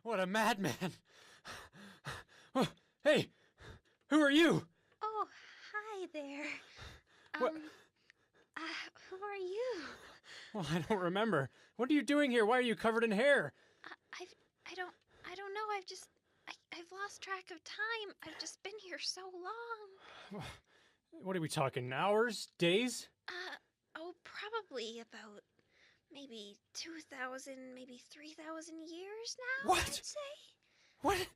What a madman! Hey, who are you? Oh, hi there. What? Who are you? Well, I don't remember. What are you doing here? Why are you covered in hair? I don't know. I've lost track of time. I've just been here so long. What are we talking? Hours? Days? Probably about maybe 2,000, maybe 3,000 years now. What? I'd say. What?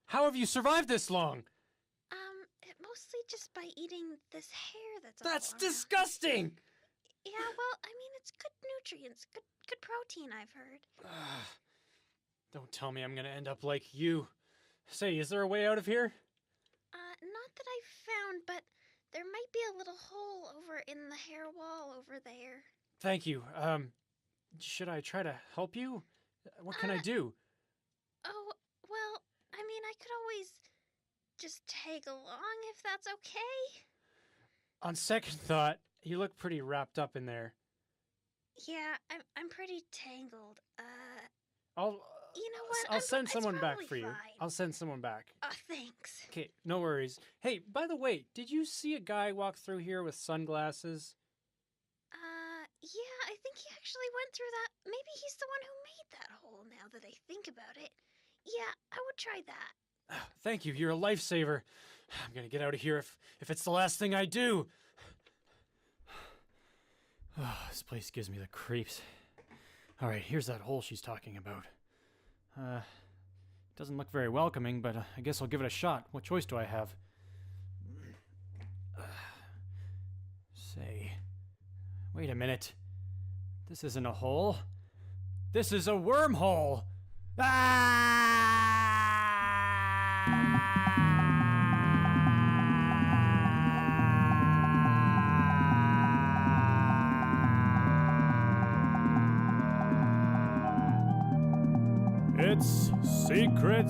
How have you survived this long? Mostly just by eating this hair that's all That's around. disgusting! Yeah, well, I mean, it's good nutrients, good protein, I've heard. Don't tell me I'm gonna end up like you. Say, is there a way out of here? Not that I've found, but there might be a little hole over in the hair wall over there. Thank you. Should I try to help you? What can I do? Oh, well, I mean, I could always just tag along if that's okay. On second thought, you look pretty wrapped up in there. Yeah, I'm pretty tangled. You know what? I'll send someone back probably for you. fine. I'll send someone back. Thanks. Okay, no worries. Hey, by the way, did you see a guy walk through here with sunglasses? Yeah, I think he actually went through that. Maybe he's the one who made that hole now that I think about it. Yeah, I would try that. Thank you, you're a lifesaver. I'm gonna get out of here if it's the last thing I do. Oh, this place gives me the creeps. Alright, here's that hole she's talking about. Doesn't look very welcoming, but I guess I'll give it a shot. What choice do I have? Say, wait a minute. This isn't a hole. This is a wormhole! It's Secret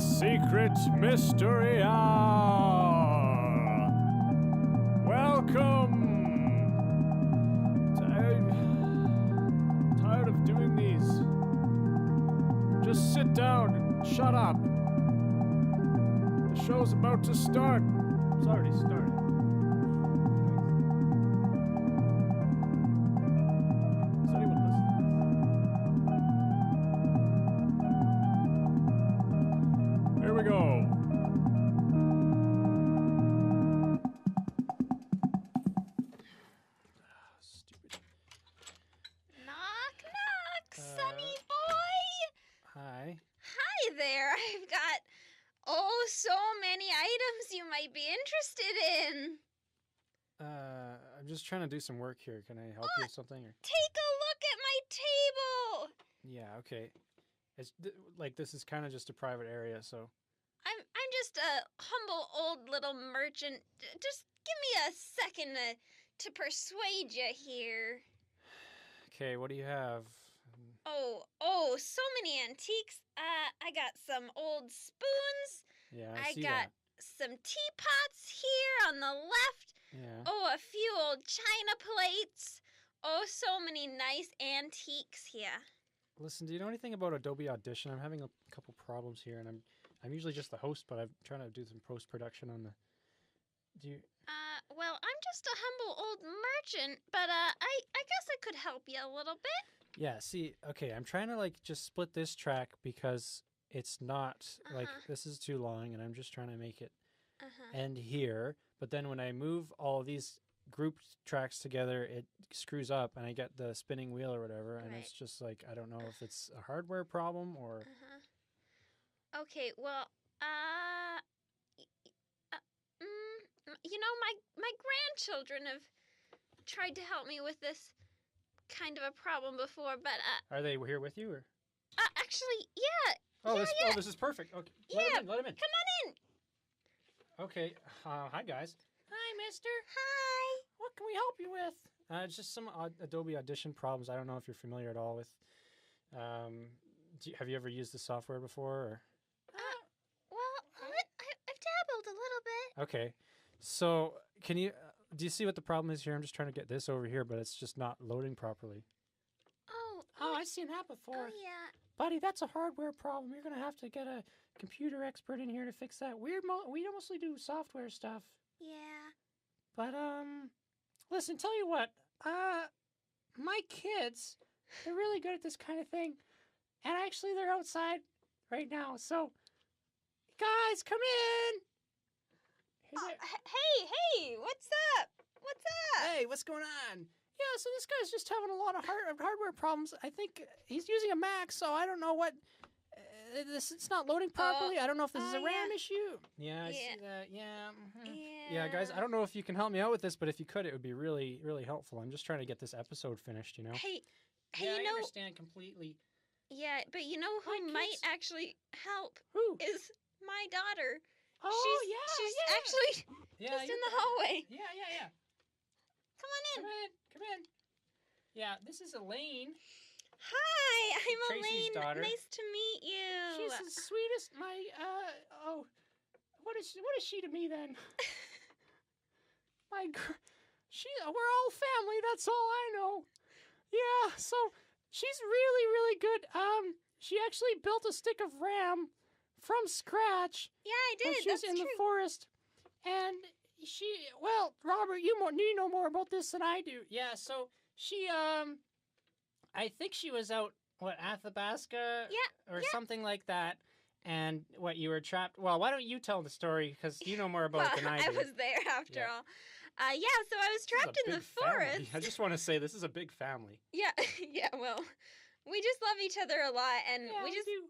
Mystery Hour! Welcome! Tired of doing these. Just sit down and shut up. The show's about to start. It's already started. Is anyone listening? Here we go. Stupid. Knock, knock, Sonny boy! Hi. Hi there, I've got, so many items you might be interested in. I'm just trying to do some work here. Can I help you with something? Or? Take a look at my table! Yeah, okay. It's like this is kind of just a private area, so. I'm just a humble old little merchant. Just give me a second to persuade you here. Okay, what do you have? Oh, so many antiques. I got some old spoons. Yeah, I see got some teapots here on the left. Yeah. Oh, a few old china plates. Oh, so many nice antiques here. Listen, do you know anything about Adobe Audition? I'm having a couple problems here, and I'm usually just the host, but I'm trying to do some post-production on the... Do you... Well, I'm just a humble old merchant, but I guess I could help you a little bit. Yeah, see, okay, I'm trying to, like, just split this track because it's not, like, this is too long, and I'm just trying to make it end here. But then when I move all of these grouped tracks together, it screws up, and I get the spinning wheel or whatever, and it's just, like, I don't know if it's a hardware problem or... Okay, well, you know, my grandchildren have tried to help me with this kind of a problem before, but Are they here with you, or? Actually, yeah. Oh, yeah. this is perfect. Okay, Yeah, let him in. Come on in. Okay, hi guys. Hi, mister. Hi. What can we help you with? It's just some Adobe Audition problems. I don't know if you're familiar at all with... have you ever used the software before, or? Well, I've dabbled a little bit. Okay, so can you... do you see what the problem is here? I'm just trying to get this over here, but it's just not loading properly. Oh, Oh, I've seen that before. Oh, yeah. Buddy, that's a hardware problem. You're going to have to get a computer expert in here to fix that. We mostly do software stuff. Yeah. But, listen, tell you what. My kids, they're really good at this kind of thing. And actually, they're outside right now. So, guys, come in. Hey, what's up? Hey, what's going on? Yeah, so this guy's just having a lot of hardware problems. I think he's using a Mac, so I don't know what... it's not loading properly. I don't know if this is a RAM issue. Yeah, I see that. Yeah. Yeah, guys, I don't know if you can help me out with this, but if you could, it would be really, really helpful. I'm just trying to get this episode finished, you know? Hey, I understand completely. Yeah, but you know who might actually help? Who? Is my daughter. Oh, she's actually just in the hallway. Yeah. Come on in. Come in. Yeah, this is Elaine. Hi, I'm Tracy's Elaine. daughter. Nice to meet you. She's the sweetest. What is she to me then? We're all family. That's all I know. Yeah, so she's really, really good. She actually built a stick of RAM from scratch. Yeah, I did. She was in the forest, and Robert, you know more about this than I do. Yeah, so she, I think she was out, Athabasca? Yeah. Or something like that. And you were trapped. Well, why don't you tell the story, because you know more about it than I do. I was there after all. So I was trapped in the forest. I just want to say, this is a big family. Yeah, well, we just love each other a lot, and we just... do.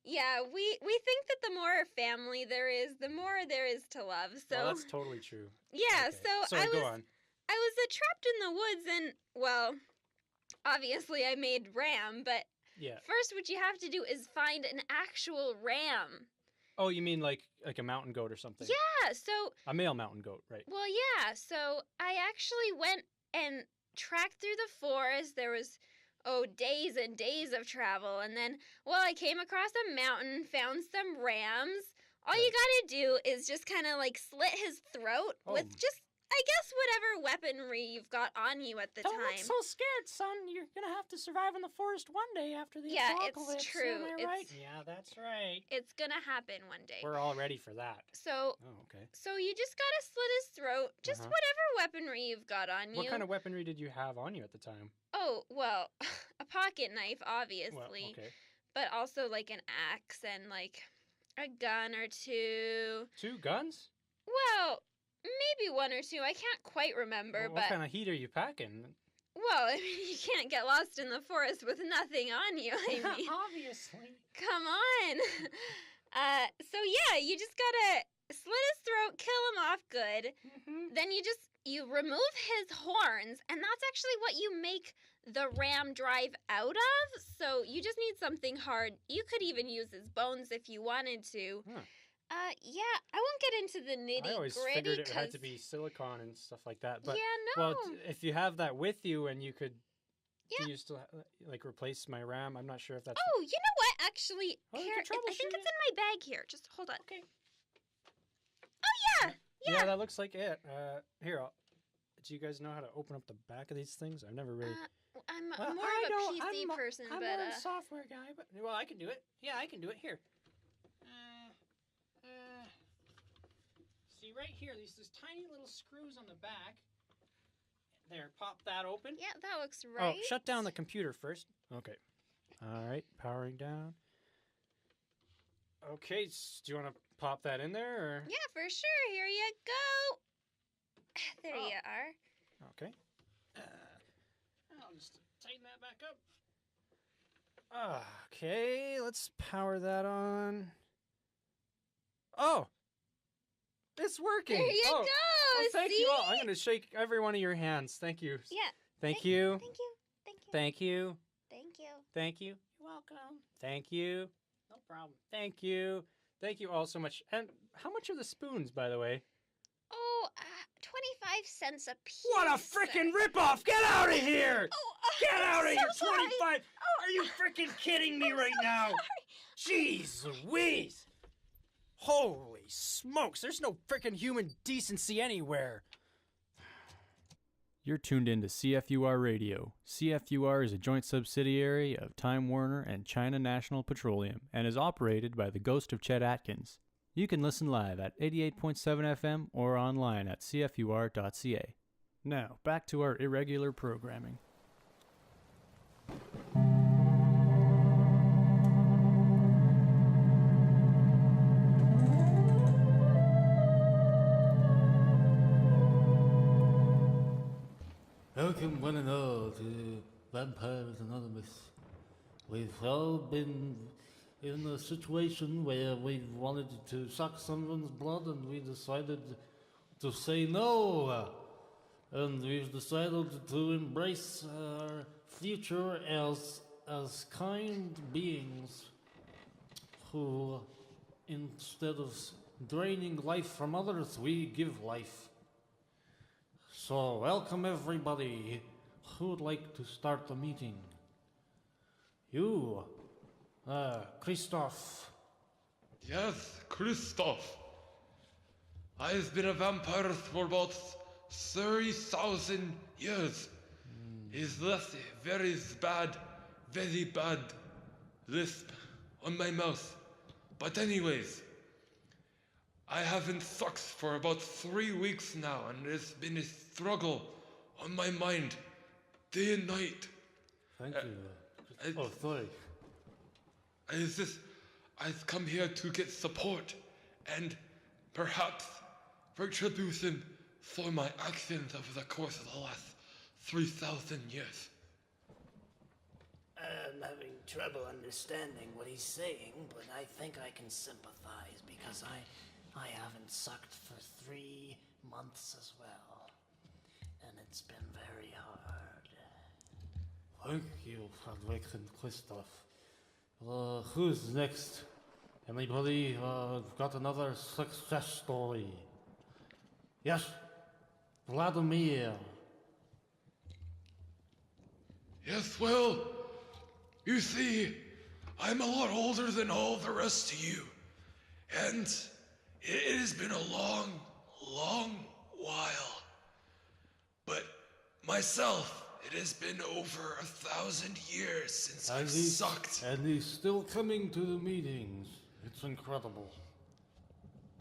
Yeah, we think that the more family there is, the more there is to love. So well, that's totally true. Yeah, okay. so go on. I was trapped in the woods, and well, obviously I made RAM, but first what you have to do is find an actual ram. Oh, you mean like a mountain goat or something? Yeah, so a male mountain goat, right? Well, yeah, so I actually went and tracked through the forest. There was days and days of travel. And then, I came across a mountain, found some rams. All you gotta do is just kind of like slit his throat with just, I guess, whatever weaponry you've got on you at the time. Don't look so scared, son. You're gonna have to survive in the forest one day after the apocalypse. Yeah, it's true. Am I right? Yeah, that's right. It's gonna happen one day. We're all ready for that. So, So you just gotta slit his throat. Just whatever weaponry you've got on you. What kind of weaponry did you have on you at the time? Oh, well, a pocket knife, obviously. Well, okay. But also like an axe and like a gun or two. 2 guns? Well, maybe 1 or 2. I can't quite remember, what kind of heat are you packing? Well, I mean, you can't get lost in the forest with nothing on you, I mean. Obviously. Come on. So yeah, you just gotta slit his throat, kill him off good. Then you remove his horns, and that's actually what you make the ram drive out of. So you just need something hard. You could even use his bones if you wanted to. Yeah, I won't get into the nitty-gritty. I always figured it had to be silicone and stuff like that. But, yeah, no. Well, if you have that with you and you could use to replace my RAM, I'm not sure if that's... Oh, you know what? Actually, here, I think it's in my bag here. Just hold on. Okay. Oh, yeah. Yeah, that looks like it. Here, do you guys know how to open up the back of these things? I've never really... I'm more of a PC person, I'm but... more of a software guy, but... Well, I can do it. Yeah, I can do it. Here. See, right here, there's tiny little screws on the back. There, pop that open. Yeah, that looks right. Oh, shut down the computer first. Okay. All right, powering down. Okay, do you want to pop that in there? Or? Yeah, for sure. Here you go. There you are. Okay. I'll just tighten that back up. Okay, let's power that on. Oh! It's working. There you go. Well, thank you all. I'm going to shake every one of your hands. Thank you. Yeah. Thank you. Thank you. Thank you. Thank you. Thank you. You're welcome. Thank you. No problem. Thank you. Thank you all so much. And how much are the spoons, by the way? Oh, 25 cents a piece. What a freaking ripoff! Get out of here! Get out of here! 25! Are you freaking kidding me right now? Jeez Louise! Holy smokes, there's no freaking human decency anywhere. You're tuned in to CFUR Radio. CFUR is a joint subsidiary of Time Warner and China National Petroleum and is operated by the Ghost of Chet Atkins. You can listen live at 88.7 FM or online at cfur.ca. Now, back to our irregular programming. Welcome one and all to Vampires Anonymous. We've all been in a situation where we wanted to suck someone's blood and we decided to say no. And we've decided to embrace our future as kind beings who, instead of draining life from others, we give life. So, welcome everybody. Who would like to start the meeting? You, Christoph. Yes, Christoph. I've been a vampire for about 30,000 years. Is that very bad lisp on my mouth? But anyways, I haven't sucked for about 3 weeks now, and it's been a struggle on my mind, day and night. Thank you. Sorry. I've come here to get support, and perhaps retribution for my actions over the course of the last 3,000 years. I'm having trouble understanding what he's saying, but I think I can sympathize because I haven't sucked for 3 months as well, and it's been very hard. Thank you, Frederick and Christoph. Who's next? Anybody got another success story? Yes, Vladimir. Yes, well, you see, I'm a lot older than all the rest of you, and it has been a long while. But myself, it has been over 1,000 years since I've sucked. And he's still coming to the meetings. It's incredible.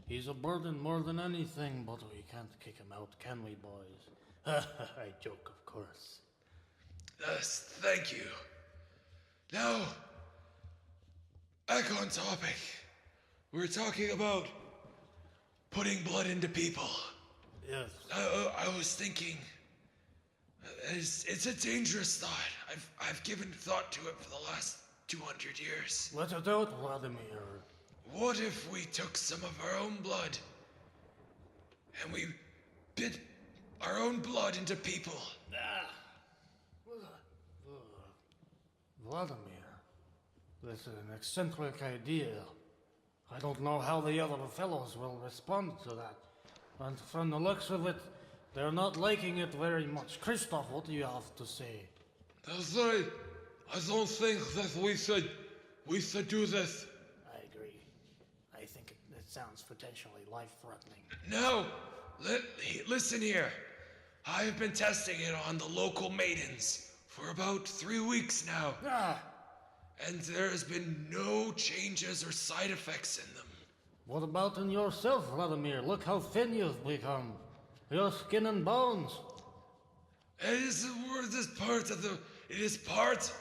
He's a burden more than anything, but we can't kick him out, can we, boys? I joke, of course. Yes, thank you. Now, back on topic. We're talking about putting blood into people. Yes. I was thinking, it's a dangerous thought. I've given thought to it for the last 200 years. Let it out, Vladimir. What if we took some of our own blood and we bit our own blood into people? Vladimir, this is an eccentric idea. I don't know how the other fellows will respond to that. And from the looks of it, they're not liking it very much. Christoph, what do you have to say? That's right. I don't think that we should do this. I agree. I think it sounds potentially life-threatening. No! Listen here. I've been testing it on the local maidens for about 3 weeks now. And there has been no changes or side effects in them. What about in yourself, Vladimir? Look how thin you've become. Your skin and bones. It is part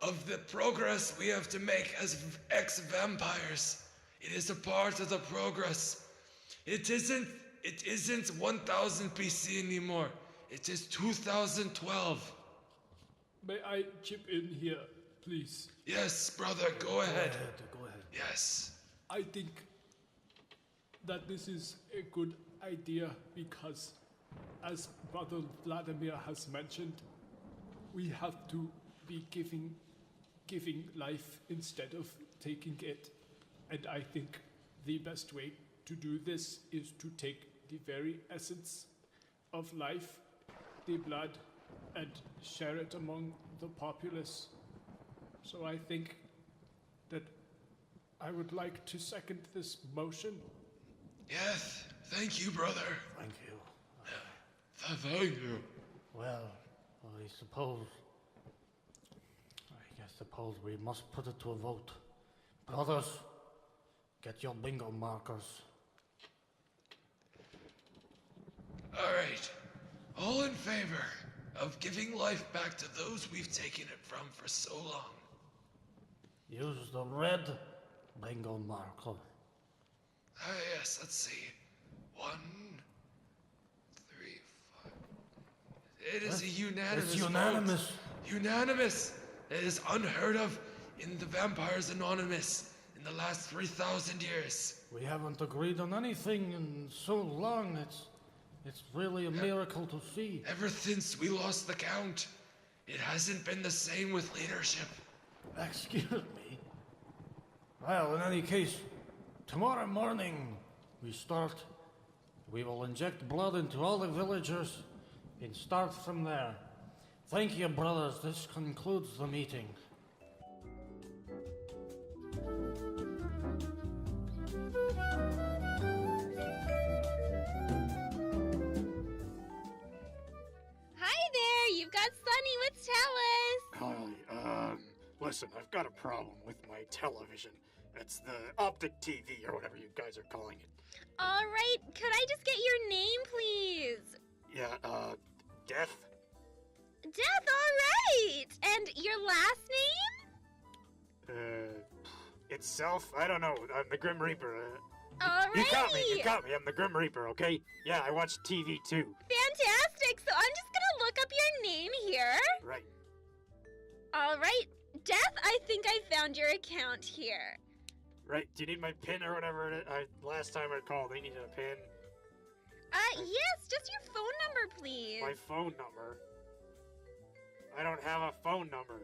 of the progress we have to make as ex-vampires. It is a part of the progress. It isn't 1000 BC anymore. It is 2012. May I chip in here, please? Yes, brother, go ahead. Go ahead. Yes. I think that this is a good idea because, as Brother Vladimir has mentioned, we have to be giving life instead of taking it. And I think the best way to do this is to take the very essence of life, the blood, and share it among the populace. So I think that I would like to second this motion. Yes, thank you, brother. Thank you. Thank you. Well, I suppose we must put it to a vote. Brothers, get your bingo markers. All right. All in favor of giving life back to those we've taken it from for so long? Use the red bingo marker. Ah, yes, let's see. 1, 3, 5. It is a unanimous It's unanimous. vote. Unanimous. It is unheard of in the Vampires Anonymous in the last 3,000 years. We haven't agreed on anything in so long. It's really a miracle to see. Ever since we lost the count, it hasn't been the same with leadership. Excuse me. Well, in any case, tomorrow morning we will inject blood into all the villagers and start from there. Thank you, brothers. This concludes the meeting. Hi there, you've got Sunny with Telus. Hi, listen, I've got a problem with my television. It's the Optik TV, or whatever you guys are calling it. All right, could I just get your name, please? Yeah, Death? Death, all right. And your last name? Itself? I don't know. I'm the Grim Reaper. All You right. got me. I'm the Grim Reaper, okay? Yeah, I watch TV too. Fantastic. So I'm just going to look up your name here. Right. All right. Death, I think I found your account here. Right. Do you need my PIN or whatever it is? Last time I called, they needed a PIN. Yes, just your phone number, please. My phone number? I don't have a phone number.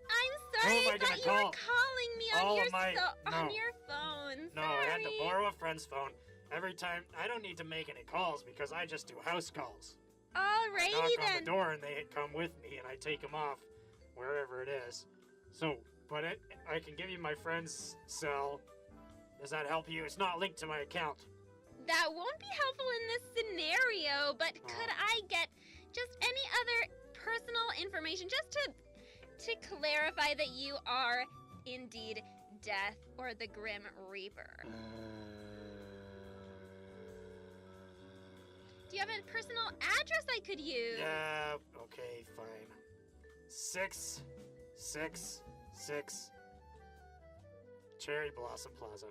I'm sorry, Who am I I thought gonna you were call? calling me on All your of my- on no. your phone. No, I had to Sorry. borrow a friend's phone. Every time, I don't need to make any calls because I just do house calls. Alrighty Knock on then. the door and they come with me and I take them off wherever it is. So, but I can give you my friend's cell. Does that help you? It's not linked to my account. That won't be helpful in this scenario, but could I get just any other personal information just to clarify that you are indeed Death or the Grim Reaper? Do you have a personal address I could use? Yeah, okay, fine. 666 Cherry Blossom Plaza.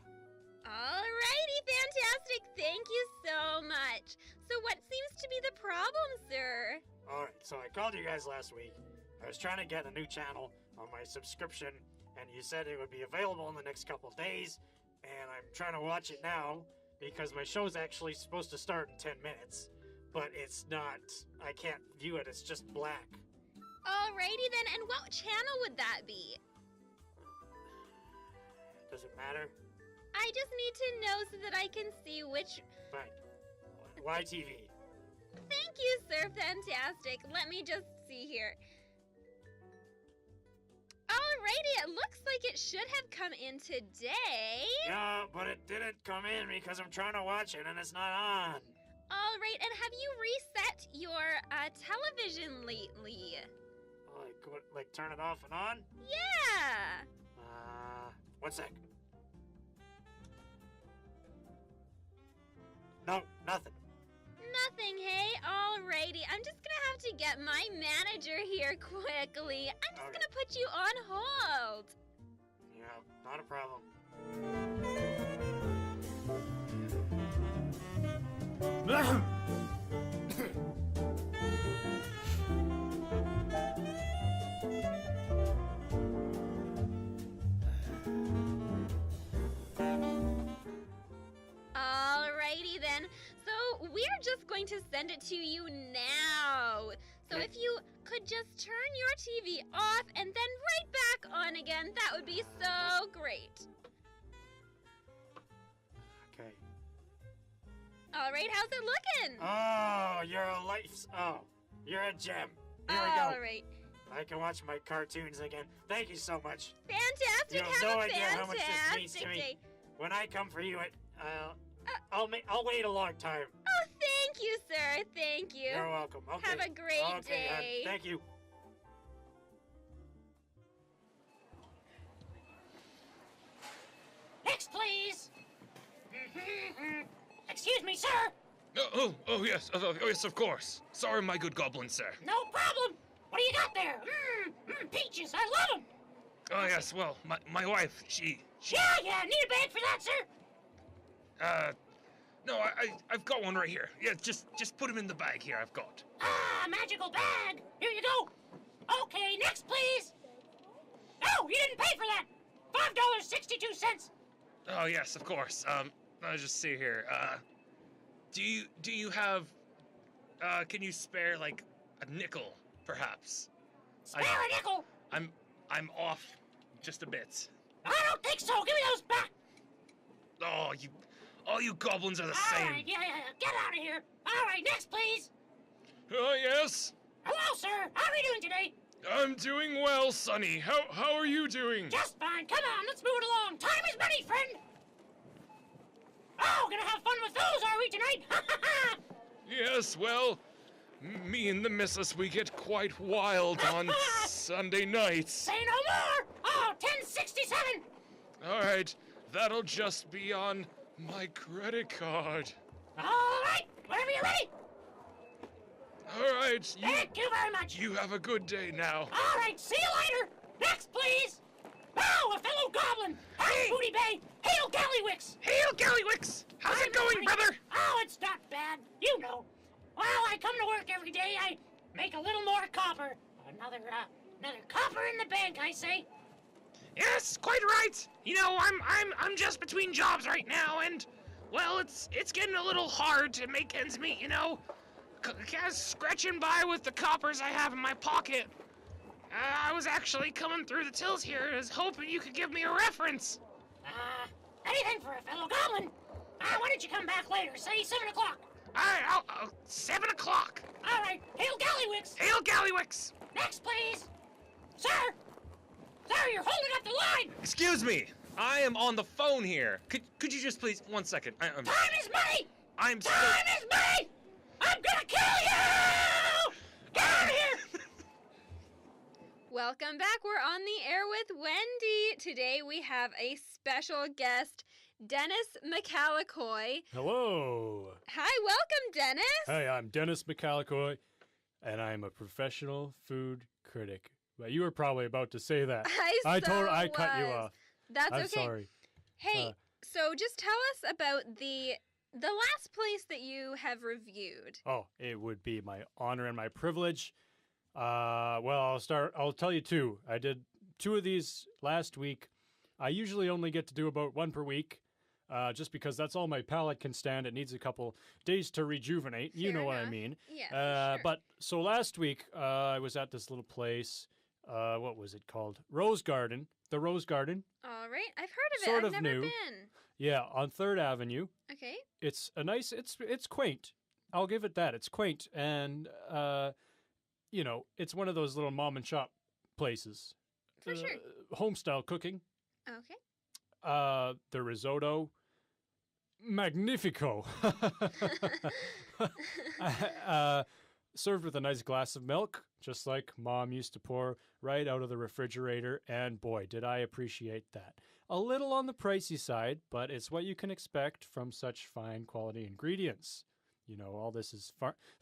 Alrighty, fantastic. Thank you so much. So what seems to be the problem, sir? Alright, so I called you guys last week. I was trying to get a new channel on my subscription, and you said it would be available in the next couple days, and I'm trying to watch it now because my show's actually supposed to start in 10 minutes, but it's not. I can't view it, it's just black. Alrighty then, and what channel would that be? Does it matter? I just need to know so that I can see which... Fine. YTV. Thank you, sir. Fantastic. Let me just see here. Alrighty, it looks like it should have come in today. Yeah, but it didn't come in because I'm trying to watch it and it's not on. Alright, and have you reset your television lately? Like turn it off and on? Yeah. 1 sec. No, nothing. Nothing, hey? Alrighty, I'm just gonna have to get my manager here quickly. I'm just gonna put you on hold. Yeah, not a problem. Alrighty then. So we're just going to send it to you now. So if you could just turn your TV off and then right back on again, that would be so great. Okay. Alright, how's it looking? Oh, you're a you're a gem. Here we go. Alright. I can watch my cartoons again. Thank you so much. Fantastic. You have no a idea how much this means to fantastic me. day. When I come for you, I'll wait a long time. Oh, thank Thank you, sir. Thank you. You're welcome. Okay. Have a great day. Thank you. Next, please. Excuse me, sir. Oh, yes. Oh, yes, of course. Sorry, my good goblin, sir. No problem. What do you got there? Peaches. I love them. Oh, yes, well, my wife, she... Yeah. Need a bag for that, sir? No, I've got one right here. Yeah, just put him in the bag here I've got. Magical bag. Here you go. Okay, next, please. Oh, you didn't pay for that. $5.62. Oh, yes, of course. I'll just see here. Do you have, can you spare, like, a nickel, perhaps? Spare a nickel? I'm off just a bit. I don't think so. Give me those back. Oh, all you goblins are the same. All right, yeah. Get out of here. All right, next, please. Oh, yes? Hello, sir. How are you doing today? I'm doing well, Sonny. How are you doing? Just fine. Come on, let's move it along. Time is money, friend. Oh, gonna have fun with those, are we, tonight? Yes, well, me and the missus, we get quite wild on Sunday nights. Say no more. Oh, 1067. All right, that'll just be on my credit card. All right, whenever you're ready. All right, Thank you very much. you have a good day now. All right, see you later. Next, please. Oh, a fellow goblin. Hey, Booty Bay. Hail Gallywix. Hail Gallywix! How's it going, brother? Oh, it's not bad. You know. Well, I come to work every day. I make a little more copper. Another copper in the bank, I say. Yes, quite right. You know, I'm just between jobs right now, and well, it's getting a little hard to make ends meet. You know, scratching by with the coppers I have in my pocket. I was actually coming through the tills here, is hoping you could give me a reference. Anything for a fellow goblin. Why don't you come back later? Say 7 o'clock. All right, I'll 7 o'clock. All right, hail Gallywix. Hail Gallywix. Next, please. Sir, you're holding up the line. Excuse me, I am on the phone here. Could you just please 1 second? Time is money. I'm still... Time is money. I'm gonna kill you. Get out of here. Welcome back. We're on the air with Wendy. Today we have a special guest, Dennis McAllicoy. Hello. Hi, welcome, Dennis. Hey, I'm Dennis McAllicoy, and I'm a professional food critic. Well, you were probably about to say that. I cut you off. That's I'm okay. sorry. Hey, so just tell us about the last place that you have reviewed. Oh, it would be my honor and my privilege. Well, I'll tell you two. I did 2 of these last week. I usually only get to do about 1 per week, just because that's all my palate can stand. It needs a couple days to rejuvenate. You know what I mean. Yeah, sure. But so last week, I was at this little place. What was it called? Rose Garden. The Rose Garden. All right. I've heard of Sort it. of I've never new. been. Yeah, on 3rd Avenue. Okay. It's a nice, it's quaint. I'll give it that. It's quaint. And, you know, it's one of those little mom and shop places. For sure. Home style cooking. Okay. The risotto. Magnifico. Served with a nice glass of milk, just like Mom used to pour right out of the refrigerator, and boy, did I appreciate that. A little on the pricey side, but it's what you can expect from such fine quality ingredients. You know, all this is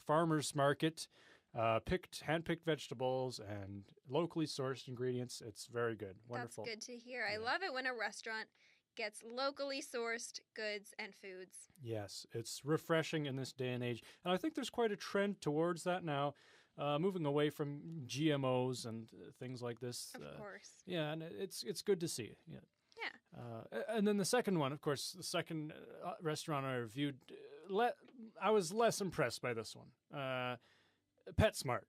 farmer's market, hand-picked vegetables, and locally sourced ingredients. It's very good. Wonderful. That's good to hear. I love it when a restaurant gets locally sourced goods and foods. Yes, it's refreshing in this day and age. And I think there's quite a trend towards that now, moving away from GMOs and things like this. Of course. Yeah, and it's good to see. Yeah. Yeah. And then the second one, of course, the second restaurant I reviewed, I was less impressed by this one. PetSmart.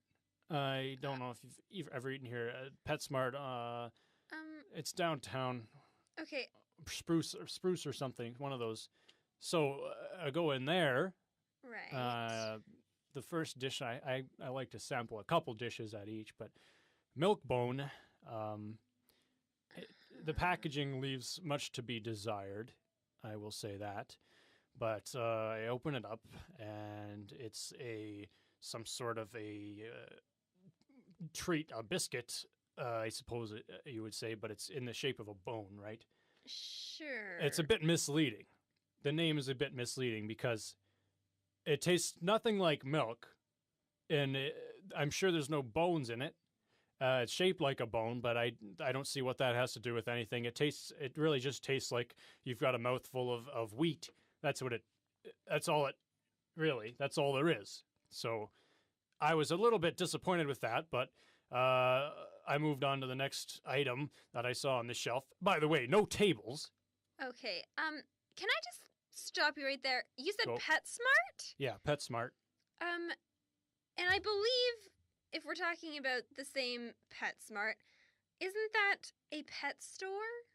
I don't know if you've ever eaten here at PetSmart. It's downtown. Okay. Spruce or something, one of those. So I go in there. Right. The first dish, I like to sample a couple dishes at each, but milk bone, the packaging leaves much to be desired, I will say that. But I open it up, and it's some sort of a treat, a biscuit, I suppose you would say, but it's in the shape of a bone, right? Sure. It's a bit misleading. The name is a bit misleading because it tastes nothing like milk, and I'm sure there's no bones in it. It's shaped like a bone, but I don't see what that has to do with anything. It really just tastes like you've got a mouthful of wheat. That's all there is. So I was a little bit disappointed with that, but I moved on to the next item that I saw on the shelf. By the way, no tables. Okay. Can I just stop you right there? You said Go. PetSmart? Yeah, PetSmart. And I believe if we're talking about the same PetSmart, isn't that a pet store?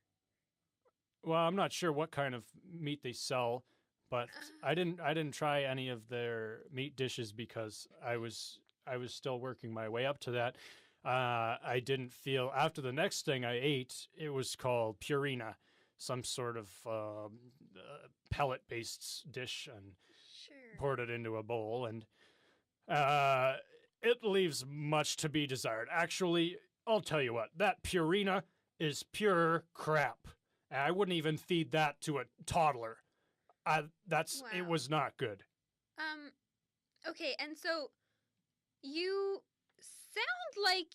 Well, I'm not sure what kind of meat they sell, but I didn't try any of their meat dishes because I was still working my way up to that. I didn't feel after the next thing I ate, it was called Purina, some sort of pellet-based dish, and poured it into a bowl, and it leaves much to be desired. Actually, I'll tell you what, that Purina is pure crap. I wouldn't even feed that to a toddler. It was not good. Okay, and so you sound like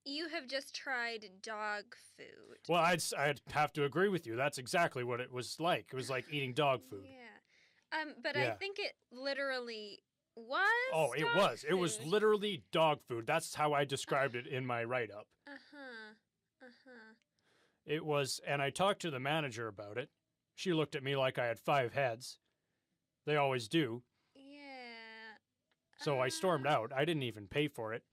you have just tried dog food. Well, I'd have to agree with you. That's exactly what it was like. It was like eating dog food. Yeah. But I think it literally was. Oh, it was. It was literally dog food. That's how I described it in my write-up. It was, and I talked to the manager about it. She looked at me like I had 5 heads. They always do. Yeah. So I stormed out. I didn't even pay for it.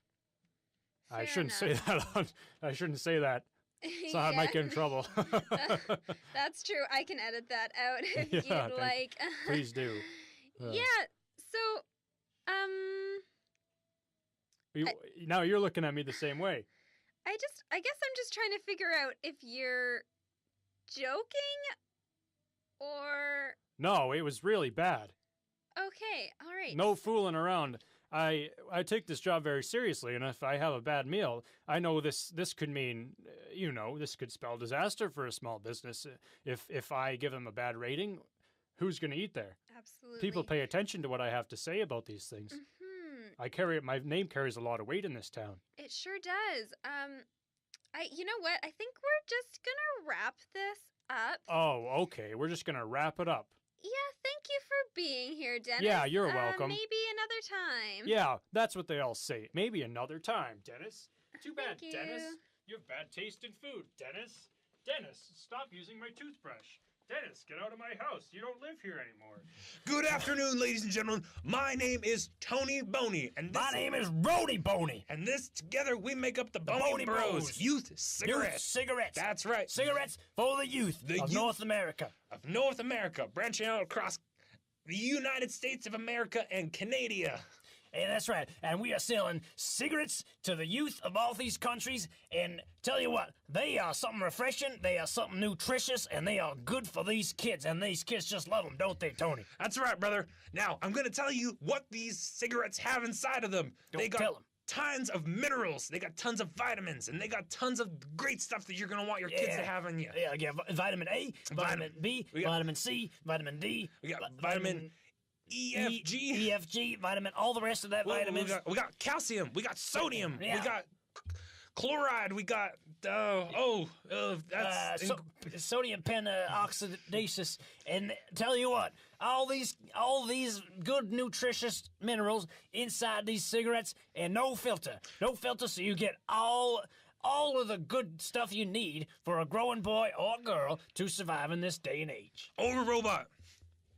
I shouldn't say that. I shouldn't say that. So I might get in trouble. That's true. I can edit that out if you'd like. Please do. Yeah. So, now you're looking at me the same way. I guess I'm just trying to figure out if you're joking or... No, it was really bad. Okay, all right. No fooling around. I take this job very seriously, and if I have a bad meal, I know this could mean, this could spell disaster for a small business. If I give them a bad rating, who's going to eat there? Absolutely. People pay attention to what I have to say about these things. My name carries a lot of weight in this town. It sure does. You know what? I think we're just gonna wrap this up. Oh, okay. We're just gonna wrap it up. Yeah, thank you for being here, Dennis. Yeah, you're welcome. Maybe another time. Yeah, that's what they all say. Maybe another time, Dennis. Too bad, Thank you. Dennis. You have bad taste in food, Dennis. Dennis, stop using my toothbrush. Dennis, get out of my house. You don't live here anymore. Good afternoon, ladies and gentlemen. My name is Tony Bony, and My name is Rony Bony. And this together we make up the The Bony Bony Bros. Bros. Youth Cigarettes. Youth cigarettes. That's right. Cigarettes for the youth of North America. Of North America, branching out across the United States of America and Canada. Hey, that's right. And we are selling cigarettes to the youth of all these countries. And tell you what, they are something refreshing, they are something nutritious, and they are good for these kids. And these kids just love them, don't they, Tony? That's right, brother. Now, I'm going to tell you what these cigarettes have inside of them. They got tell 'em. tons of minerals, they got tons of vitamins, and they got tons of great stuff that you're going to want your kids to have in you. Yeah, vitamin A, vitamin B, vitamin C, vitamin D. We got vitamin EFG. EFG, vitamin, all the rest of that vitamins. We got calcium. We got sodium. Yeah. We got chloride. We got that's sodium pentooxidases. And tell you what, all these good nutritious minerals inside these cigarettes, and no filter, so you get all of the good stuff you need for a growing boy or girl to survive in this day and age. or a robot.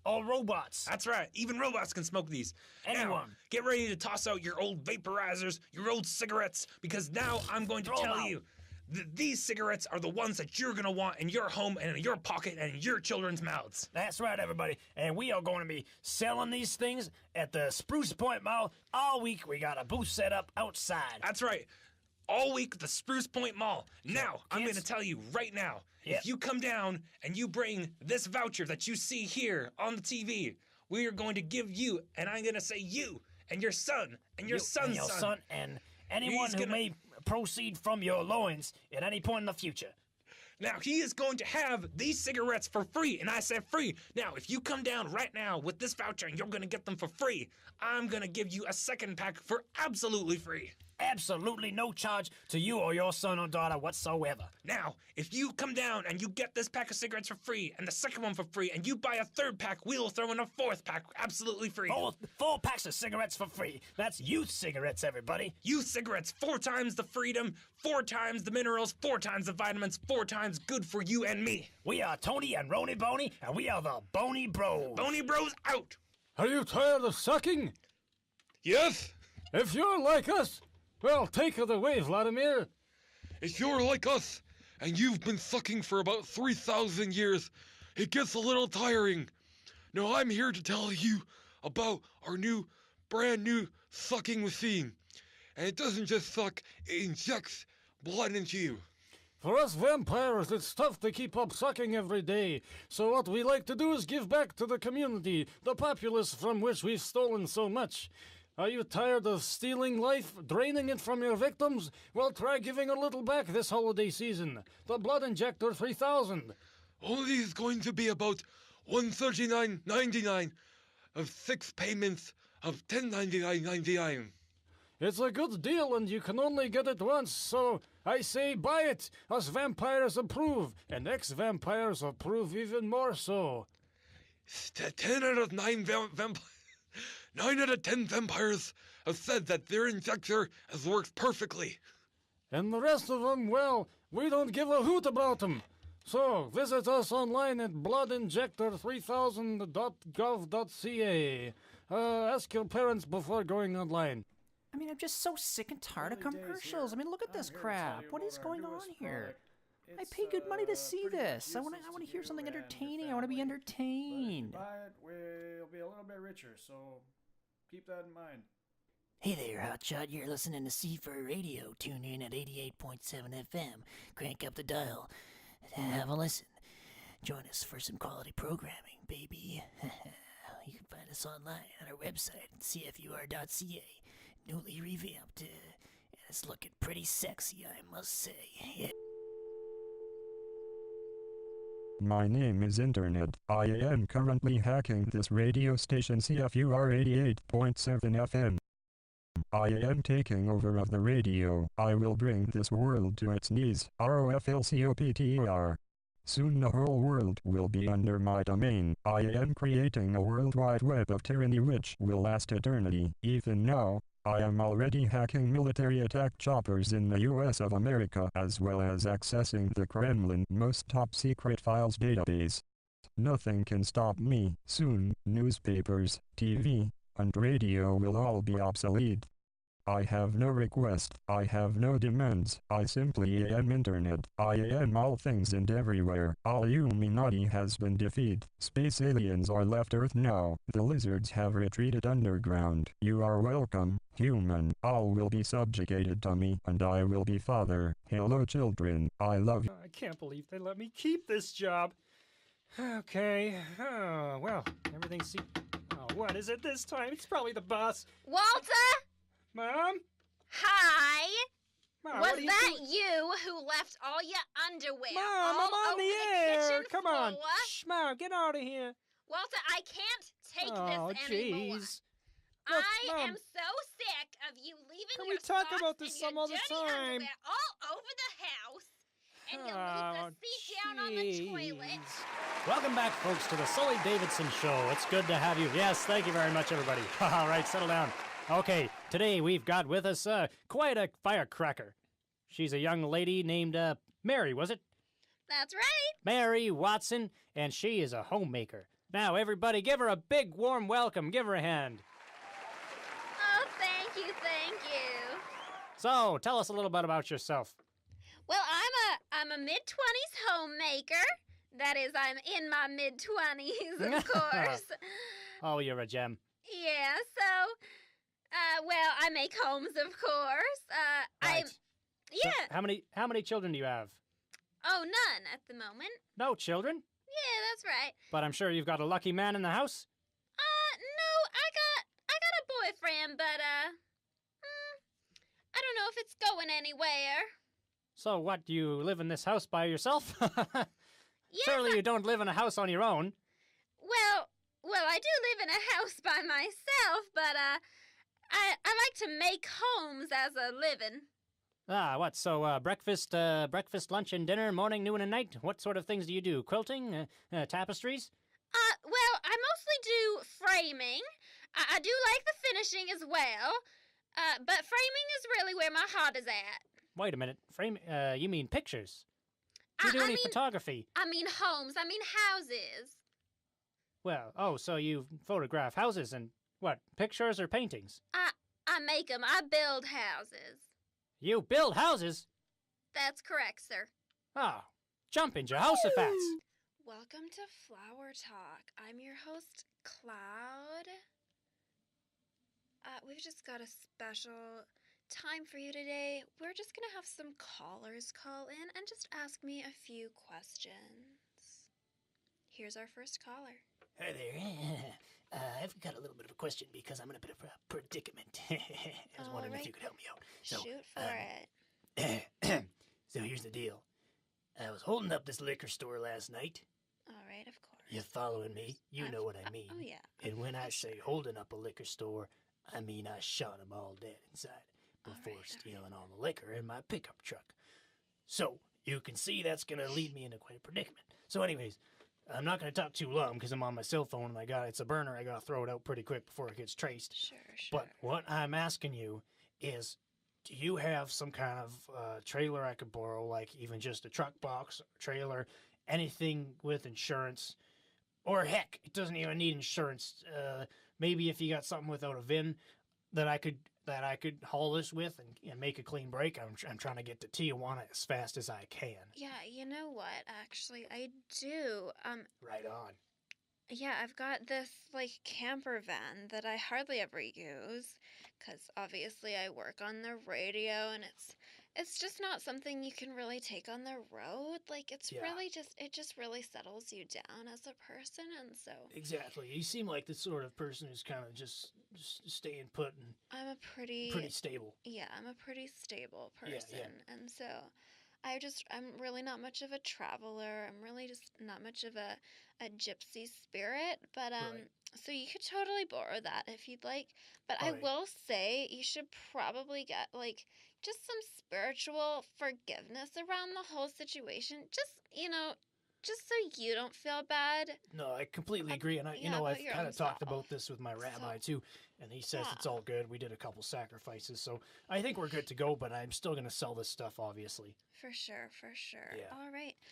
All robots. That's right. Even robots can smoke these. Anyone. Now, get ready to toss out your old vaporizers, your old cigarettes, because now I'm going to Throw 'em tell out. you that these cigarettes are the ones that you're going to want in your home and in your pocket and in your children's mouths. That's right, everybody. And we are going to be selling these things at the Spruce Point Mall all week. We got a booth set up outside. That's right. all week at the Spruce Point Mall. Now, I'm going to tell you right now, if you come down and you bring this voucher that you see here on the TV, we are going to give you, and I'm going to say you, and your son, and your son's son. And anyone who may proceed from your loins at any point in the future. Now, he is going to have these cigarettes for free, and I said free. Now, if you come down right now with this voucher and you're going to get them for free, I'm going to give you a second pack for absolutely free. Absolutely no charge to you or your son or daughter whatsoever. Now, if you come down and you get this pack of cigarettes for free and the second one for free and you buy a third pack, we'll throw in a fourth pack absolutely free. Four packs of cigarettes for free. That's youth cigarettes, everybody. Youth cigarettes, 4 times the freedom, 4 times the minerals, 4 times the vitamins, 4 times good for you and me. We are Tony and Rony Bony, and we are the Bony Bros. Bony Bros out. Are you tired of sucking? Yes? If you're like us, well, take it away, Vladimir. If you're like us, and you've been sucking for about 3,000 years, it gets a little tiring. Now I'm here to tell you about our brand new sucking machine. And it doesn't just suck, it injects blood into you. For us vampires, it's tough to keep up sucking every day. So what we like to do is give back to the community, the populace from which we've stolen so much. Are you tired of stealing life, draining it from your victims? Well, try giving a little back this holiday season. The Blood Injector 3000. Only is going to be about $139.99 of 6 payments of $10.99.99. It's a good deal and you can only get it once, so I say buy it. Us vampires approve, and ex-vampires approve even more so. 10 out of 9 vampires. 9 out of 10 vampires have said that their injector has worked perfectly. And the rest of them, well, we don't give a hoot about them. So, visit us online at bloodinjector3000.gov.ca. Ask your parents before going online. I mean, I'm just so sick and tired of commercials. I mean, look at this crap. What is going on here? I pay good money to see this. I want to hear something entertaining. I want to be entertained. Buy it, we'll be a little bit richer, so keep that in mind. Hey there, Hotshot. You're listening to CFUR Radio. Tune in at 88.7 FM. Crank up the dial. Have a listen. Join us for some quality programming, baby. You can find us online on our website, CFUR.ca. Newly revamped, and it's looking pretty sexy, I must say. Yeah. My name is Internet. I am currently hacking this radio station CFUR 88.7 FM. I am taking over of the radio. I will bring this world to its knees. ROFLCOPTER. Soon the whole world will be under my domain. I am creating a worldwide web of tyranny which will last eternity. Even now, I am already hacking military attack choppers in the US of America as well as accessing the Kremlin most top secret files database. Nothing can stop me. Soon, newspapers, TV, and radio will all be obsolete. I have no request, I have no demands, I simply am Internet. I am all things and everywhere. All Illuminati has been defeated. Space aliens are left Earth now. The lizards have retreated underground. You are welcome, human. All will be subjugated to me, and I will be father. Hello children, I love you. I can't believe they let me keep this job. Okay, well, everything's... Oh, what is it this time? It's probably the boss. Walter? Mom? Hi. Mom, was that you who left all your underwear Mom, all I'm on over the air. kitchen Come floor? on. Shh, Mom, get out of here. Walter, I can't take Oh, this anymore. jeez. Look, I Mom, am so sick of you leaving can your we talk socks about this and some your other dirty time? underwear all over the house, and you Oh, leave the seat down on the toilet. Welcome back, folks, to the Sully Davidson Show. It's good to have you. Yes, thank you very much, everybody. All right, settle down. Okay, today we've got with us quite a firecracker. She's a young lady named Mary, was it? That's right. Mary Watson, and she is a homemaker. Now, everybody, give her a big, warm welcome. Give her a hand. Oh, thank you, thank you. So, tell us a little bit about yourself. Well, I'm a mid-20s homemaker. That is, I'm in my mid-20s, of course. Oh, you're a gem. Yeah, so, well, I make homes, of course. Right. Yeah. So how many children do you have? Oh, none at the moment. No children? Yeah, that's right. But I'm sure you've got a lucky man in the house. No, I got a boyfriend, but I don't know if it's going anywhere. So what, do you live in this house by yourself? Yes, Surely you don't live in a house on your own. Well, I do live in a house by myself, but I like to make homes as a living. Ah, what? So breakfast, lunch, and dinner, morning, noon, and night. What sort of things do you do? Quilting, tapestries? Well, I mostly do framing. I do like the finishing as well. But framing is really where my heart is at. Wait a minute. You mean pictures? Do you do any photography? I mean homes. I mean houses. Well, so you photograph houses and what? Pictures or paintings? I make them. I build houses. You build houses? That's correct, sir. Oh, jump in Jehoshaphat's. Welcome to Flower Talk. I'm your host, Cloud. We've just got a special time for you today. We're just going to have some callers call in and just ask me a few questions. Here's our first caller. Hi there. I've got a little bit of a question because I'm in a bit of a predicament. I was wondering if you could help me out. So, shoot for it. So here's the deal. I was holding up this liquor store last night. All right, of course. You're following me. You know what I mean. Oh, yeah. And when I say holding up a liquor store, I mean I shot them all dead inside before stealing all the liquor in my pickup truck. So you can see that's going to lead me into quite a predicament. So anyways, I'm not going to talk too long because I'm on my cell phone and it's a burner. I got to throw it out pretty quick before it gets traced. Sure. But what I'm asking you is, do you have some kind of trailer I could borrow, like even just a truck box, trailer, anything with insurance? Or heck, it doesn't even need insurance. Maybe if you got something without a VIN that I could haul this with and make a clean break. I'm trying to get to Tijuana as fast as I can. Yeah, you know what? Actually, I do. Right on. Yeah, I've got this camper van that I hardly ever use because obviously I work on the radio and it's just not something you can really take on the road. Really just really settles you down as a person, and so. Exactly. You seem like the sort of person who's kind of just staying put and. I'm a pretty stable. Yeah, I'm a pretty stable person, yeah. and so. I'm really not much of a traveler. I'm really just not much of a gypsy spirit. But right. So you could totally borrow that if you'd like. But All I right. will say you should probably get just some spiritual forgiveness around the whole situation. Just so you don't feel bad. No, I completely agree, and I've kind of talked about this with my rabbi too, and he says it's all good. We did a couple sacrifices, so I think we're good to go. But I'm still going to sell this stuff, obviously. For sure. Yeah.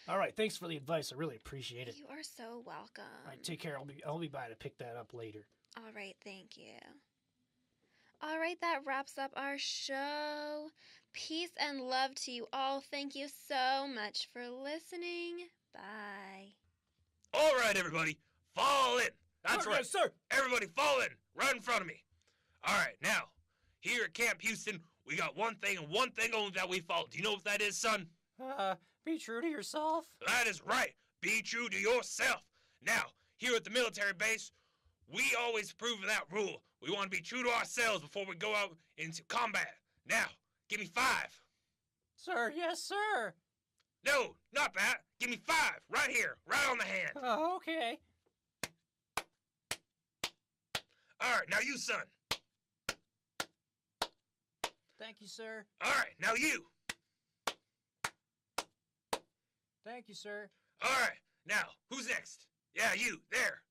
All right. Thanks for the advice. I really appreciate it. You are so welcome. All right, take care. I'll be by to pick that up later. All right, thank you. All right, that wraps up our show. Peace and love to you all. Thank you so much for listening. Bye. All right, everybody, fall in. That's right. Yes, sir. Everybody fall in, right in front of me. All right, now, here at Camp Houston, we got one thing and one thing only that we follow. Do you know what that is, son? Be true to yourself. That is right. Be true to yourself. Now, here at the military base, we always prove that rule. We want to be true to ourselves before we go out into combat. Now, give me 5. Sir, yes, sir. No, not that. Give me 5, right here, right on the hand. Oh, okay. All right, now you, son. Thank you, sir. All right, now you. Thank you, sir. All right, now, who's next? Yeah, you, there.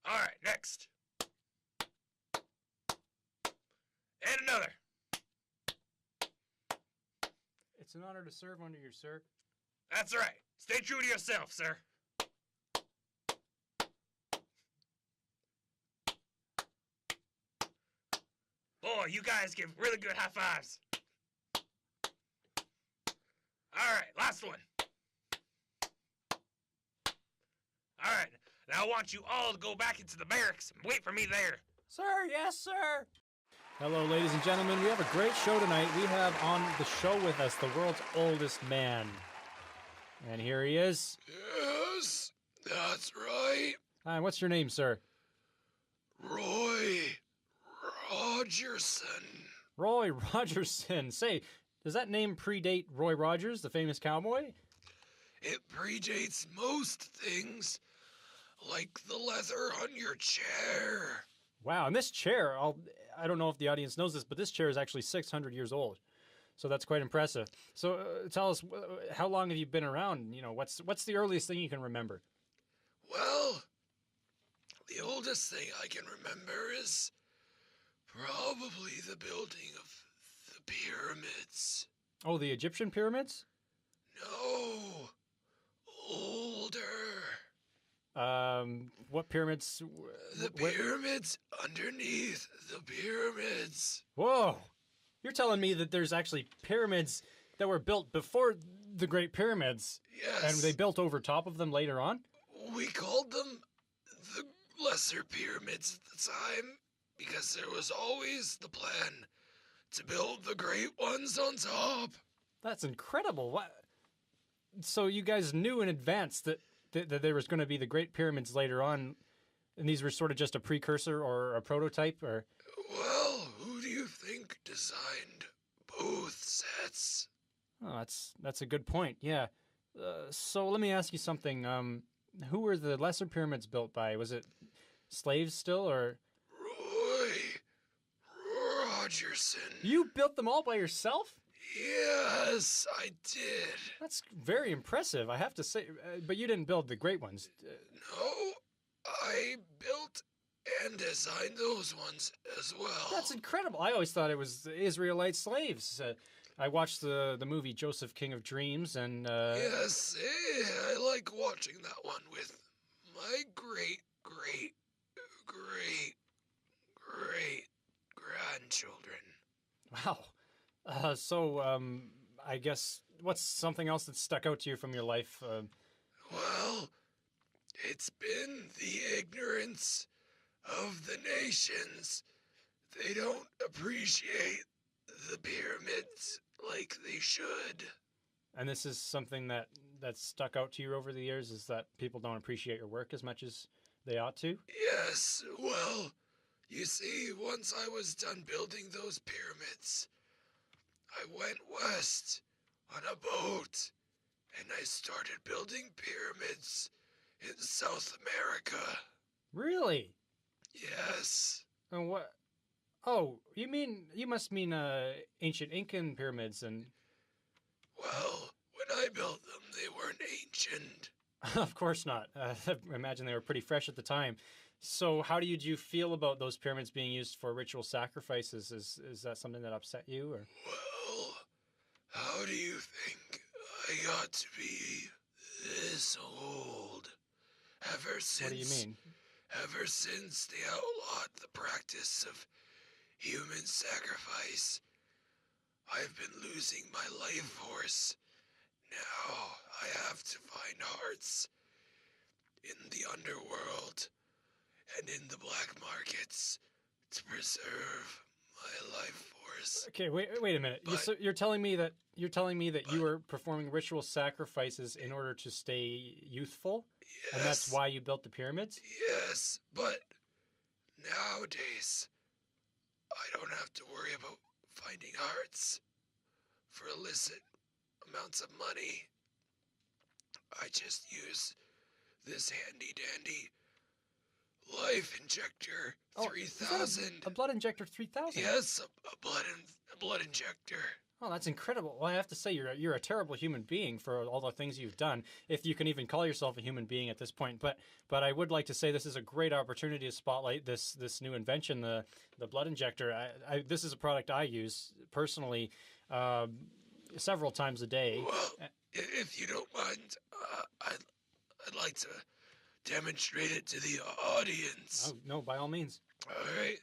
All right, next. And another. It's an honor to serve under you, sir. That's right. Stay true to yourself, sir. Boy, you guys give really good high fives. All right, last one. All right, now I want you all to go back into the barracks and wait for me there. Sir, yes, sir. Hello, ladies and gentlemen. We have a great show tonight. We have on the show with us the world's oldest man. And here he is. Yes, that's right. Hi, what's your name, sir? Roy Rogerson. Roy Rogerson. Say, does that name predate Roy Rogers, the famous cowboy? It predates most things, like the leather on your chair. Wow, and this chair, I don't know if the audience knows this, but this chair is actually 600 years old. So that's quite impressive. So tell us, how long have you been around? You know, what's the earliest thing you can remember? Well, the oldest thing I can remember is probably the building of the pyramids. Oh, the Egyptian pyramids? No, older. What pyramids? The pyramids underneath the pyramids. Whoa! You're telling me that there's actually pyramids that were built before the Great Pyramids? Yes. And they built over top of them later on? We called them the lesser pyramids at the time because there was always the plan to build the great ones on top. That's incredible. What? So you guys knew in advance that there was going to be the Great Pyramids later on, and these were sort of just a precursor or a prototype, or? Well, who do you think designed both sets? Oh, that's a good point. Yeah. So let me ask you something. Who were the lesser pyramids built by? Was it slaves still, or? Roy Rogerson. You built them all by yourself? Yes, I did. That's very impressive, I have to say. But you didn't build the great ones. No, I built and designed those ones as well. That's incredible. I always thought it was the Israelite slaves. I watched the movie Joseph, King of Dreams, and... Yes, I like watching that one with my great grandchildren. Wow. I guess, what's something else that stuck out to you from your life? Well, it's been the ignorance of the nations. They don't appreciate the pyramids like they should. And this is something that's stuck out to you over the years, is that people don't appreciate your work as much as they ought to? Yes, well, you see, once I was done building those pyramids, I went west on a boat, and I started building pyramids in South America. Really? Yes. And what? Oh, you must mean ancient Incan pyramids and... Well, when I built them, they weren't ancient. Of course not. I imagine they were pretty fresh at the time. So how did you feel about those pyramids being used for ritual sacrifices? Is that something that upset you, or? Well, how do you think I got to be this old? Ever since... What do you mean? Ever since they outlawed the practice of human sacrifice, I've been losing my life force. Now I have to find hearts in the underworld and in the black markets to preserve my life force. Okay, wait a minute. You're telling me that you were performing ritual sacrifices in order to stay youthful? Yes. And that's why you built the pyramids? Yes, but nowadays I don't have to worry about finding hearts for illicit amounts of money. I just use this handy dandy life injector 3000. A blood injector 3000? Yes, a blood injector. Oh, that's incredible. Well, I have to say, you're a terrible human being for all the things you've done, if you can even call yourself a human being at this point. But I would like to say this is a great opportunity to spotlight this new invention, the blood injector. This is a product I use personally several times a day. Well, if you don't mind, I'd like to demonstrate it to the audience. Oh, no, by all means. All right.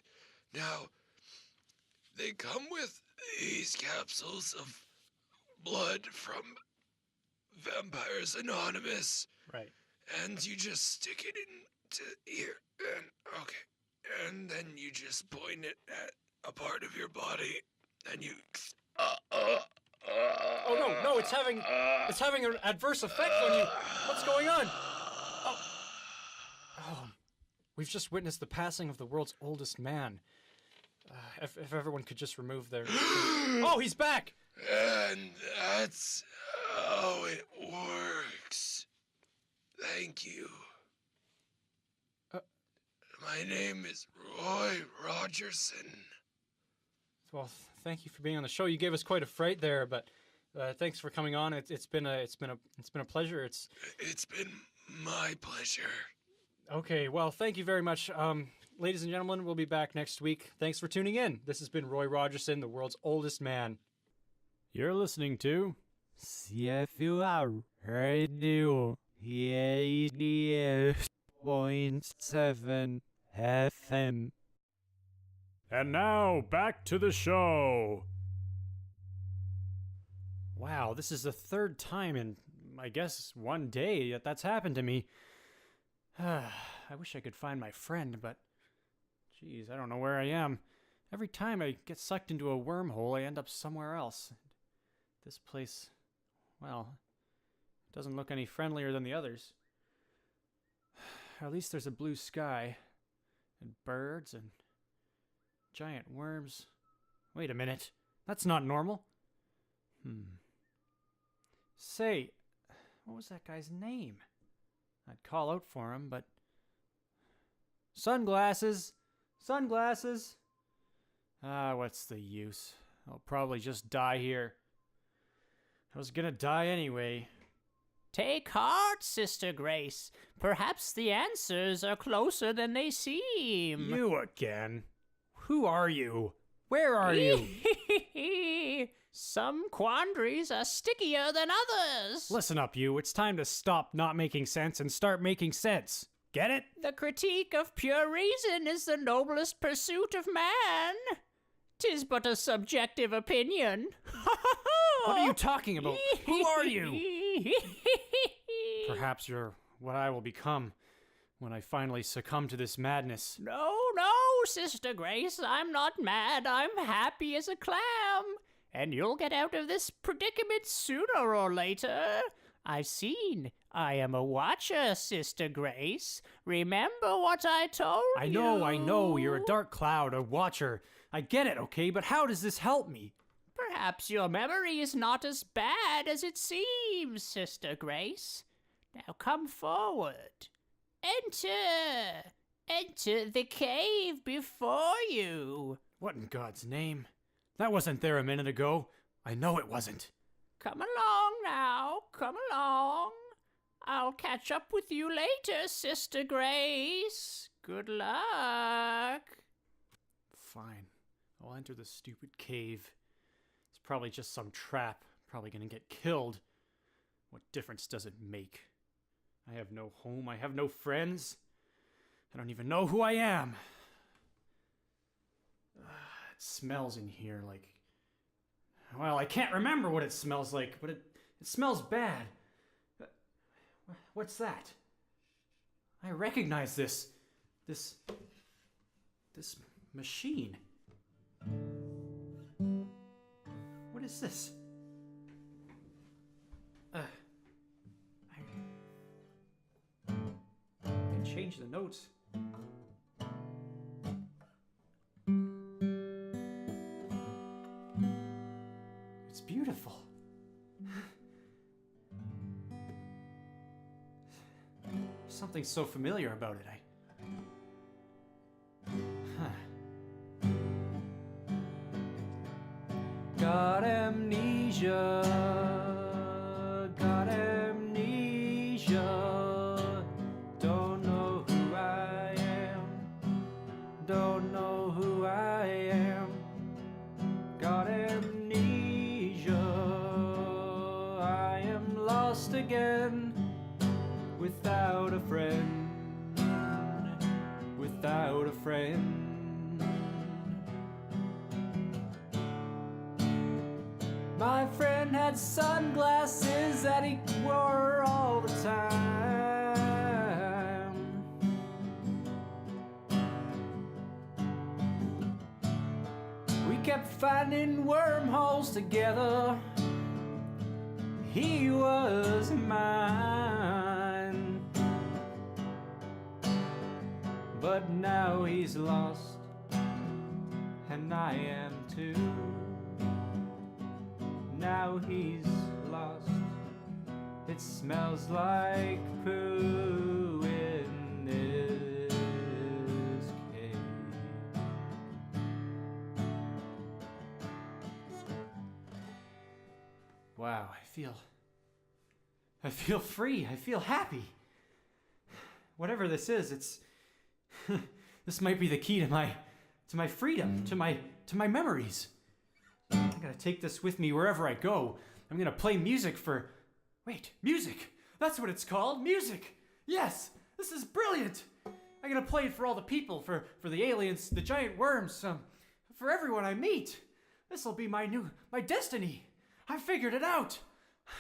Now, they come with these capsules of blood from Vampires Anonymous. Right. And you just stick it into here. And, okay. And then you just point it at a part of your body, and you. Oh no, it's having an adverse effect on you. What's going on? Oh, we've just witnessed the passing of the world's oldest man. If everyone could just remove their... Oh, he's back! And that's how it works. Thank you. My name is Roy Rogerson. Well, thank you for being on the show. You gave us quite a fright there, but thanks for coming on. It's been a pleasure. It's been my pleasure. Okay, well, thank you very much. Ladies and gentlemen, we'll be back next week. Thanks for tuning in. This has been Roy Rogerson, the world's oldest man. You're listening to CFUR Radio 88.7 FM. And now, back to the show. Wow, this is the third time in, I guess, one day that's happened to me. I wish I could find my friend, but... Geez, I don't know where I am. Every time I get sucked into a wormhole, I end up somewhere else. This place, well, doesn't look any friendlier than the others. At least there's a blue sky, and birds, and giant worms. Wait a minute, that's not normal. Say, what was that guy's name? I'd call out for him, but... Sunglasses! Sunglasses! What's the use? I'll probably just die here. I was gonna die anyway. Take heart, Sister Grace. Perhaps the answers are closer than they seem. You again? Who are you? Where are you? Some quandaries are stickier than others. Listen up, you. It's time to stop not making sense and start making sense. Get it? The critique of pure reason is the noblest pursuit of man. 'Tis but a subjective opinion. What are you talking about? Who are you? Perhaps you're what I will become when I finally succumb to this madness. No, Sister Grace, I'm not mad. I'm happy as a clam. And you'll get out of this predicament sooner or later. I've seen. I am a watcher, Sister Grace. Remember what I told you? I know. You're a dark cloud, a watcher. I get it, okay? But how does this help me? Perhaps your memory is not as bad as it seems, Sister Grace. Now come forward. Enter the cave before you. What in God's name? That wasn't there a minute ago. I know it wasn't. Come along now, come along. I'll catch up with you later, Sister Grace. Good luck. Fine. I'll enter the stupid cave. It's probably just some trap. Probably gonna get killed. What difference does it make? I have no home. I have no friends. I don't even know who I am. It smells in here like... Well, I can't remember what it smells like, but it smells bad. What's that? I recognize this machine. What is this? I can change the notes. It's beautiful. Something so familiar about it. Got amnesia. Got amnesia. Don't know who I am. Don't know who I am. Got amnesia. I am lost again. Without a friend, without a friend. My friend had sunglasses that he wore all the time. finding wormholes together. He was mine, but now he's lost, and I am too. Now he's lost. It smells like poo in this cave. Wow, I feel free. I feel happy. Whatever this is, it's this might be the key to my freedom, to my memories. I gotta take this with me wherever I go. I'm gonna play music for... Wait, music! That's what it's called, music! Yes, this is brilliant! I'm gonna play it for all the people, for the aliens, the giant worms, for everyone I meet. This'll be my destiny. I figured it out.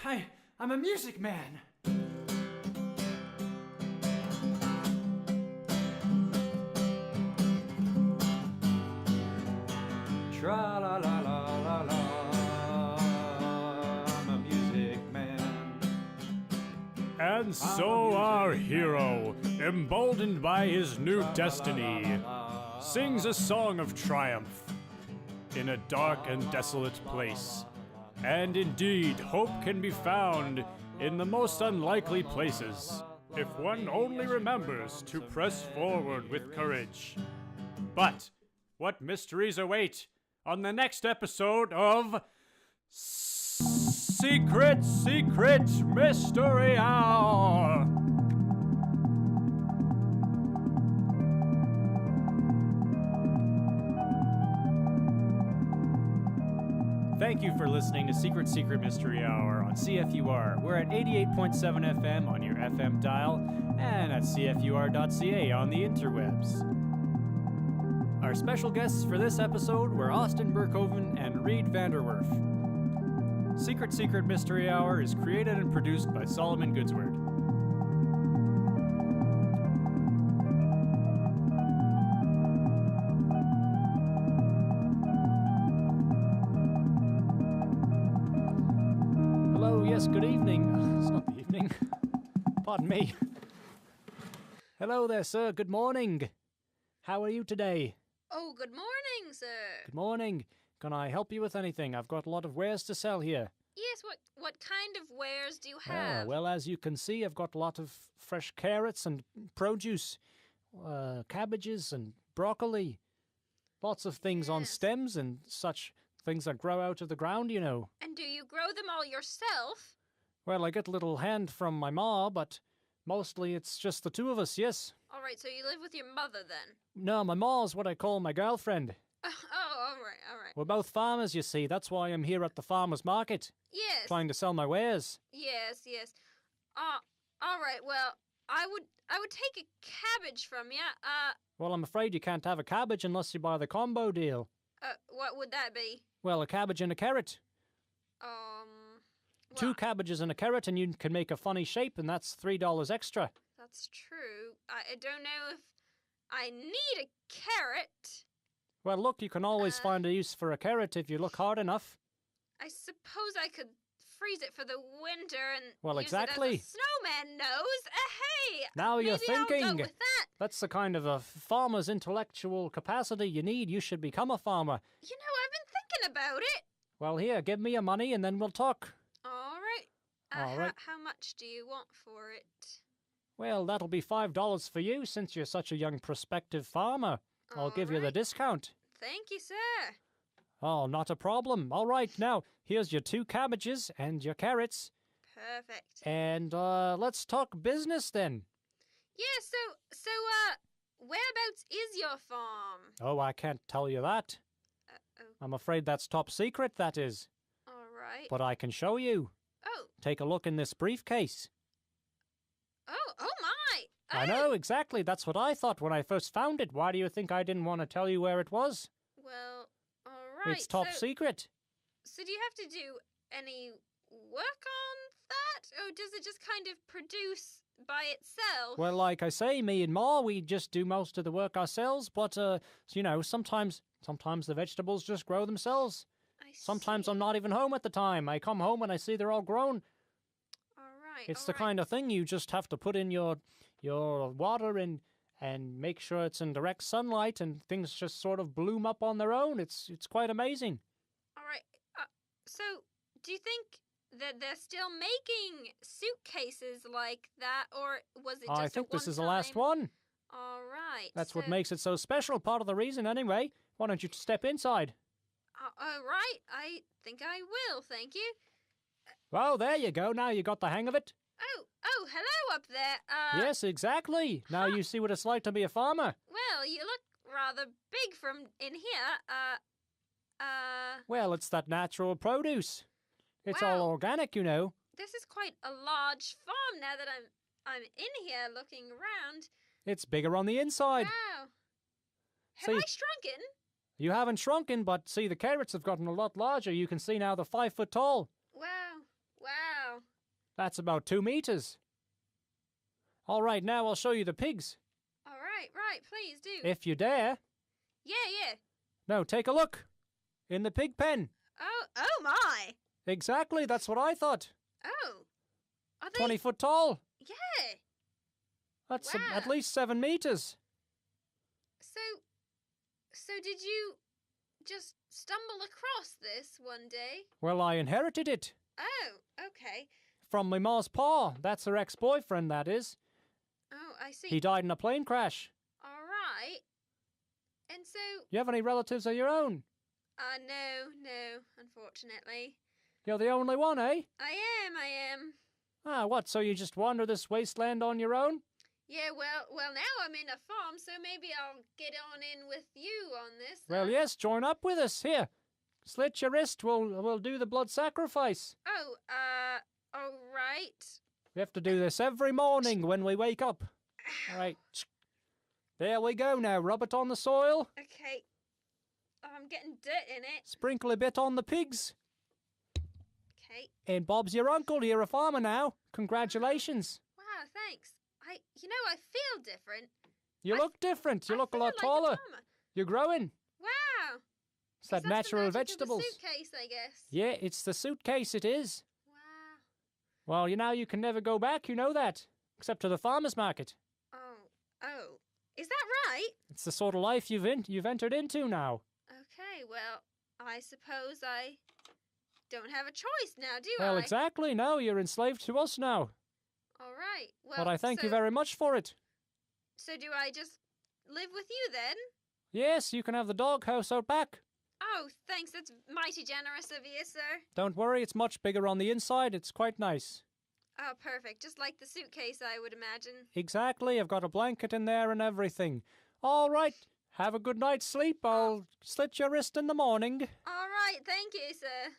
I'm a music man. Tra-la-la-la-la-la, I'm a music man. And so our hero, emboldened by his new destiny, sings a song of triumph in a dark and desolate place. And indeed, hope can be found in the most unlikely places, if one only remembers to press forward with courage. But what mysteries await on the next episode of Secret Mystery Hour? Thank you for listening to Secret Mystery Hour on CFUR. We're at 88.7 FM on your FM dial and at CFUR.ca on the interwebs. Our special guests for this episode were Austin Berkhoven and Reed Vander. Secret Mystery Hour is created and produced by Solomon Goudsward. Hello, yes, good evening. It's not the evening. Pardon me. Hello there, sir. Good morning. How are you today? Oh, good morning, sir. Good morning. Can I help you with anything? I've got a lot of wares to sell here. Yes, what kind of wares do you have? Well, as you can see, I've got a lot of fresh carrots and produce, cabbages and broccoli. Lots of things on stems and such things that grow out of the ground, you know. And do you grow them all yourself? Well, I get a little hand from my ma, but mostly it's just the two of us, yes. All right, so you live with your mother then? No, my ma's what I call my girlfriend. Oh, all right. We're both farmers, you see. That's why I'm here at the farmer's market. Yes. Trying to sell my wares. Yes. All right, well, I would take a cabbage from you. Well, I'm afraid you can't have a cabbage unless you buy the combo deal. What would that be? Well, a cabbage and a carrot. Two cabbages and a carrot, and you can make a funny shape, and that's $3 extra. That's true. I don't know if I need a carrot. Well, look, you can always find a use for a carrot if you look hard enough. I suppose I could freeze it for the winter and well, use exactly. it as a snowman nose. Hey! Now you're thinking. I'll go with that. That's the kind of a farmer's intellectual capacity you need. You should become a farmer. You know, I've been thinking about it. Well, here, give me your money and then we'll talk. All right. All right. How much do you want for it? Well, that'll be $5 for you since you're such a young prospective farmer. I'll give you the discount. Thank you, sir. Oh, not a problem. All right, now, here's your 2 cabbages and your carrots. Perfect. And, let's talk business then. Yeah, so, whereabouts is your farm? Oh, I can't tell you that. I'm afraid that's top secret, that is. All right. But I can show you. Oh. Take a look in this briefcase. Oh my! I know, exactly. That's what I thought when I first found it. Why do you think I didn't want to tell you where it was? Well, all right. It's top secret. So do you have to do any work on that? Or does it just kind of produce by itself? Well, like I say, me and Ma, we just do most of the work ourselves. But, you know, sometimes Sometimes the vegetables just grow themselves. Sometimes see. I'm not even home at the time. I come home and I see they're all grown. All right. It's the kind of thing you just have to put in your water and make sure it's in direct sunlight, and things just sort of bloom up on their own. It's quite amazing. All right. So, do you think that they're still making suitcases like that, or was it just I think this is the one-time? last one. All right. That's what makes it so special. Part of the reason, anyway. Why don't you step inside? All right. I think I will. Thank you. Well, there you go. Now you got the hang of it. Oh, hello up there. Yes, exactly. Now you see what it's like to be a farmer. Well, you look rather big from in here. Well, it's that natural produce. It's all organic, you know. This is quite a large farm now that I'm in here looking around. It's bigger on the inside. Wow. Have See, I shrunken? You haven't shrunken, but see, the carrots have gotten a lot larger. You can see now they're 5 foot tall. Wow. That's about 2 meters. All right, now I'll show you the pigs. All right, please do. If you dare. Yeah. No, take a look. In the pig pen. Oh my. Exactly, that's what I thought. Oh. Are they 20 foot tall. Yeah. That's Wow. at least 7 meters. So did you just stumble across this one day? Well, I inherited it. Oh, okay. From my ma's pa. That's her ex-boyfriend, that is. Oh, I see. He died in a plane crash. All right. And so... You have any relatives of your own? No, unfortunately. You're the only one, eh? I am. Ah, what, so you just wander this wasteland on your own? Yeah, well, now I'm in a farm, so maybe I'll get on in with you on this. Well, yes, join up with us. Here, slit your wrist. We'll do the blood sacrifice. Oh, all right. We have to do this every morning when we wake up. All right. There we go now. Rub it on the soil. Okay. Oh, I'm getting dirt in it. Sprinkle a bit on the pigs. Okay. And Bob's your uncle. You're a farmer now. Congratulations. Wow, thanks. I feel different. You look different. You look a lot taller. You're growing. Wow. It's that natural the magic vegetables. Of the suitcase, I guess. Yeah, it's the suitcase, it is. Wow. Well, you can never go back, you know that. Except to the farmer's market. Oh. Is that right? It's the sort of life you've entered into now. Okay, well, I suppose I don't have a choice now, do I? Well, exactly. No, you're enslaved to us now. All right. Well, But I thank you very much for it. So do I just live with you then? Yes, you can have the doghouse out back. Oh, thanks. That's mighty generous of you, sir. Don't worry, it's much bigger on the inside. It's quite nice. Oh, perfect. Just like the suitcase, I would imagine. Exactly. I've got a blanket in there and everything. All right. Have a good night's sleep. I'll slit your wrist in the morning. All right. Thank you, sir.